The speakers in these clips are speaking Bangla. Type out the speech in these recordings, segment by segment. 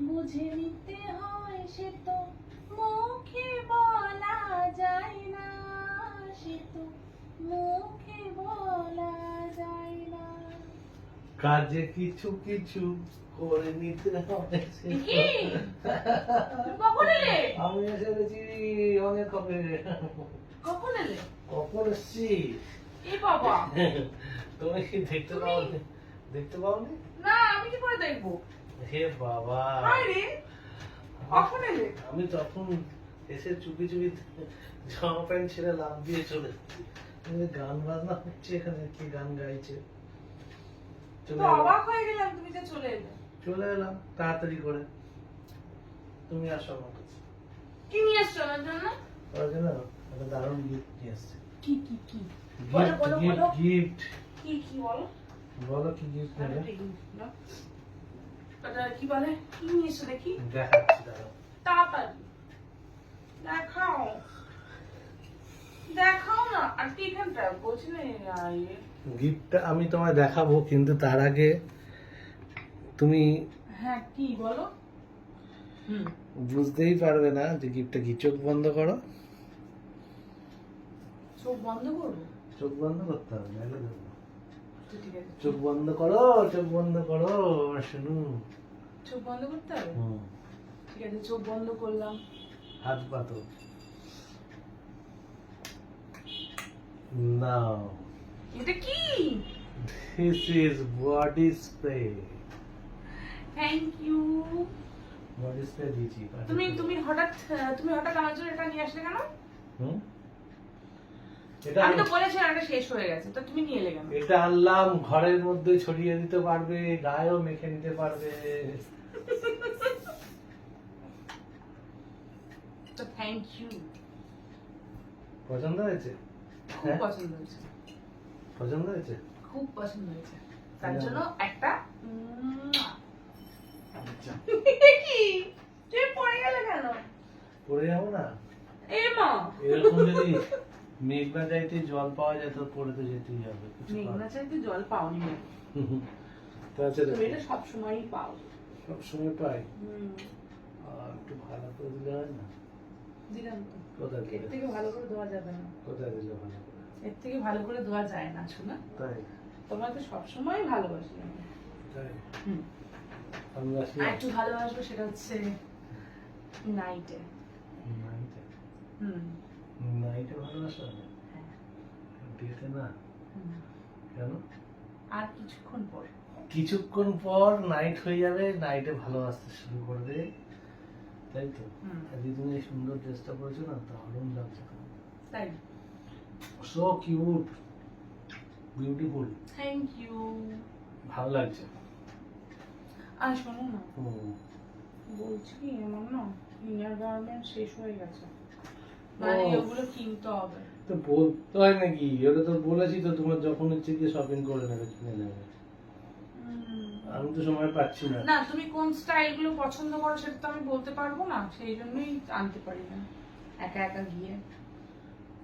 বুঝে নিতে হয় সে তো মুখে বলা যায় না, সে তো মুখে বলা যায় না। কাজে কিছু কিছু করে নিতে হবে সে তো। কি? তুমি কখন এলে? আমি এসে গেছি অনেক কবে। কখন এলে? কখন এসছি? এ বাবা, তুমি কি দেখতে পাওনি? দেখতে পাওনি? না আমি কি করে দেখবো? হে বাবা, আরে কখন এলে? আমি তখন এসে চুপি চুপি জামা প্যান্ট ছেড়ে লাফ দিয়ে চলে এসেছি। গান বাজনা হচ্ছে এখানে, কি গান গাইছে। চলে তো এলাম। অবাক হয়ে গেলাম তুমি যে চলে এলে। চলে এলাম তাড়াতাড়ি করে। তুমি আসো আমার কাছে। কি নিয়ে এসছো আমার জন্য? ওর জন্য একটা দারুণ গিফট নিয়ে এসেছি। কি কি কি? বলো বলো বলো। গিফট কি কি বলো? বলো কি গিফট নেবে? ওটা কি বলে? কি নিয়ে এসছো দেখি? দেখাচ্ছি দাঁড়াও। তাড়াতাড়ি দেখাও, দেখাও না। আর কি এখানটা বলছি না ইয়ে। গিফটটা আমি তোমায় দেখাবো, কিন্তু তার আগে তুমি হ্যাঁ কি বলো? বুঝতেই পারবে না যে গিফটটা কি। চোখ বন্ধ করো। চোখ বন্ধ করবো? চোখ বন্ধ করতে হবে, নাহলে দেবো না। আচ্ছা, ঠিক আছে। চোখ বন্ধ করো, চোখ বন্ধ করো, শুনু। চোখ বন্ধ করতে হবে? হুম, ঠিক আছে, চোখ বন্ধ করলাম। হাত পাতো। নাও, এটা কি? This is body spray. Thank you. Body spray দিয়েছি। তুমি হঠাৎ আমার জন্য এটা নিয়ে আসলে কেন? হুম, এটা আমি তো বলেছিলাম এটা শেষ হয়ে গেছে, তো তুমি নিয়ে এলে কেন? এটা আনলাম, ঘরের মধ্যে ছড়িয়ে দিতে পারবে, গায়েও মেখে নিতে পারবে। তো থ্যাংক ইউ। পছন্দ হয়েছে? খুব পছন্দ হয়েছে, পছন্দ হয়েছে? খুব পছন্দ হয়েছে। তার জন্য একটা আচ্ছা, কি? তুমি পড়ে গেলে কেন? পড়ে যাবো না। এ মা, এরকম যদি মেঘনা চাইতে জল পাওয়া যায় তো পড়ে তো যেতেই হবে। কিছু মেঘনা চাইতে জল পাওনি না, আচ্ছা, তুমি এটা সবসময়ই পাও। সব সময় পাই। আর একটু ভালো করে দিলে হয় না? দিলাম তো। কোথায় এর দিলে? থেকে ভালো করে দেওয়া যাবে না, কোথায় দিলে ভালো করে? এর থেকে ভালো করে দেওয়া যায় না শোনা। তাই? তোমাকে সবসময় ভালোবাসি আমি। তাই? হুম। আমি আসি আর একটু ভালোবাসবো, সেটা হচ্ছে নাইটে। নাইটে। হুম। নাইটে ভালোবাসা হবে? হ্যাঁ। ডেতে না? হুম। কেন? আর কিছুক্ষণ পর। কিছুক্ষণ পর নাইট হয়ে যাবে, নাইটে ভালোবাসতে শুরু করবে, তাই তো? হুম। আজকে তুমি এই সুন্দর ড্রেসটা পরেছো না, দারুণ লাগছে। তাই? So cute, beautiful, thank you. ভালো লাগছে। আর শোনো না, হুম। বলছি কি, আমার না ইনার গার্মেন্ট শেষ হয়ে গেছে, মানে ও। ওগুলো কিনতে হবে। তো বলতে হয় নাকি? ওটা তো বলেছি তো, তোমার যখন ইচ্ছে গিয়ে শপিং করে নেবে, কিনে নেবে। আমি তো সময় পাচ্ছি না। না, তুমি কোন স্টাইল গুলো পছন্দ করো সেটা তো আমি বলতে পারবো না, সেই জন্যই আনতে পারি না একা একা গিয়ে।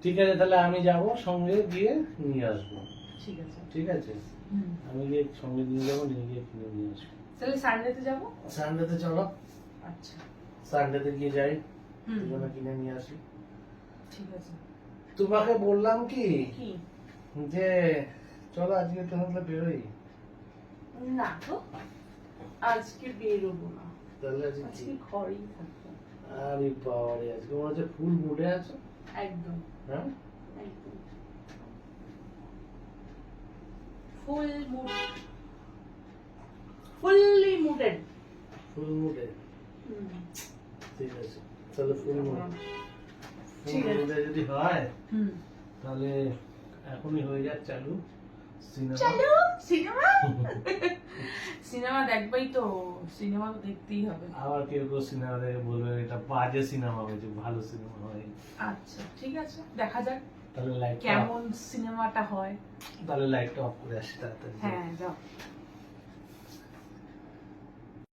ঠিক আছে, তাহলে আমি যাব, সঙ্গে গিয়ে নিয়ে আসবো। ঠিক আছে। ঠিক আছে, হুম। আমি গিয়ে সঙ্গে নিয়ে যাবো, নিয়ে গিয়ে কিনে নিয়ে আসবো। তাহলে সানডেতে যাবো। সানডেতে চলো, আচ্ছা। সানডেতে গিয়ে যাই, হুম। দুজনে কিনে নিয়ে আসি। ঠিক আছে। তোমাকে বললাম কি কি? যে চলো আজকে তাহলে বেরোই। না তো, আজকে বেরোবো না, তাহলে আজকে আজকে কি? ঘরেই থাকবো। আরে বাবারে, আজকে মনে হচ্ছে ফুল মুডে আছো। একদম হ্যাঁ, একদম ফুল মুড, ফুললি মুডেড। ফুল মুডে। ঠিক আছে, তাহলে ফুল মুড, ঠিক ফুল আছে। মুডে যদি হয় হুম। তাহলে এখনই হয়ে যাক চালু সিনেমা। চলো সিনেমা, সিনেমা দেখবাই তো, সিনেমা তো দেখতেই হবে। আবার কেউ কেউ সিনেমা দেখে বলবে এটা বাজে সিনেমা হয়েছে, ভালো সিনেমা হয়। আচ্ছা ঠিক আছে, দেখা যাক তাহলে লাইট, কেমন সিনেমাটা হয়। তাহলে লাইটটা অফ করে আসি তাড়াতাড়ি। হ্যাঁ যাও।